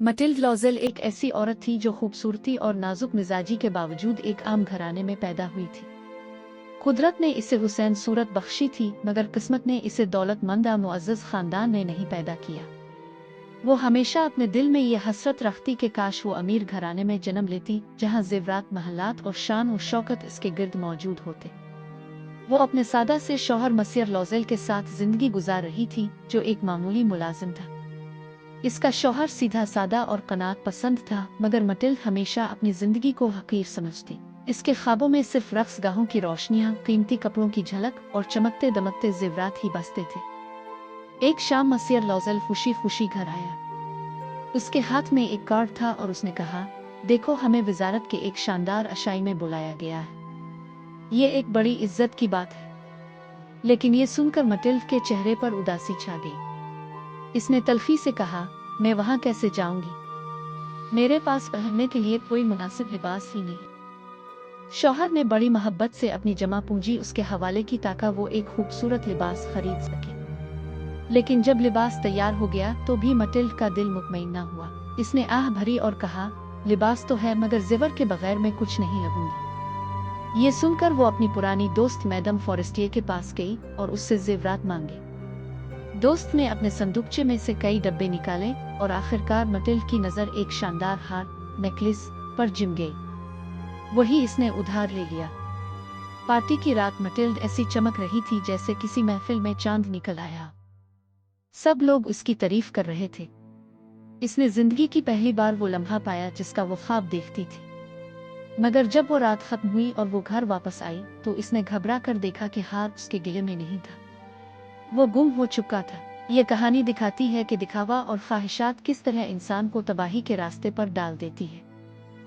मटिल्ड लॉज़ेल एक ऐसी औरत थी जो खूबसूरती और नाजुक मिजाजी के बावजूद एक आम घराने में पैदा हुई थी। कुदरत ने इसे हुसैन सूरत बख्शी थी, मगर किस्मत ने इसे दौलतमंद और मुअज़्ज़ज़ खानदान में नहीं पैदा किया। वो हमेशा अपने दिल में ये हसरत रखती कि काश वो अमीर घराने में जन्म लेती, जहाँ ज़ेवरात, महलात और शान और शौकत इसके गिर्द मौजूद होते। वो अपने सादा से शौहर मसियर लॉज़ेल के साथ जिंदगी गुजार रही थी, जो एक मामूली मुलाजिम था। इसका शौहर सीधा सादा और कनात पसंद था, मगर मटिल्ड हमेशा अपनी जिंदगी को हकीर समझती। इसके ख्वाबों में सिर्फ रक्स गाहों की रोशनियां, कीमती कपड़ों की झलक और चमकते दमकते जेवरात ही बसते थे। एक शाम मसियर लॉज़ेल खुशी खुशी घर आया। उसके हाथ में एक कार्ड था और उसने कहा, देखो, हमें वजारत के एक शानदार अशाई में बुलाया गया है। ये एक बड़ी इज्जत की बात है। लेकिन ये सुनकर मटिल्ड के चेहरे पर उदासी छा गई। इसने तल्खी से कहा, मैं वहां कैसे जाऊंगी? मेरे पास पहनने के लिए कोई मुनासिब लिबास ही नहीं। शौहर ने बड़ी मोहब्बत से अपनी जमा पूंजी उसके हवाले की ताकि वो एक खूबसूरत लिबास खरीद सके। लेकिन जब लिबास तैयार हो गया तो भी मटिल्ड का दिल मुतमईन न हुआ। इसने आह भरी और कहा, लिबास तो है, मगर जेवर के बगैर मैं कुछ नहीं लगूंगी। ये सुनकर वो अपनी पुरानी दोस्त मैडम फॉरेस्टियर के पास गई और उससे जेवरात मांगे। दोस्त ने अपने संदूकचे में से कई डब्बे निकाले और आखिरकार मटिल्ड की नजर एक शानदार हार, नेकलेस पर जम गई। वही इसने उधार ले लिया। पार्टी की रात मटिल्ड ऐसी चमक रही थी जैसे किसी महफिल में चांद निकल आया। सब लोग उसकी तारीफ कर रहे थे। इसने जिंदगी की पहली बार वो लम्हा पाया जिसका वो ख्वाब देखती थी। मगर जब वो रात खत्म हुई और वो घर वापस आई तो इसने घबरा कर देखा कि हार उसके गले में नहीं था। वो गुम हो चुका था। ये कहानी दिखाती है कि दिखावा और ख्वाहिशात किस तरह इंसान को तबाही के रास्ते पर डाल देती है।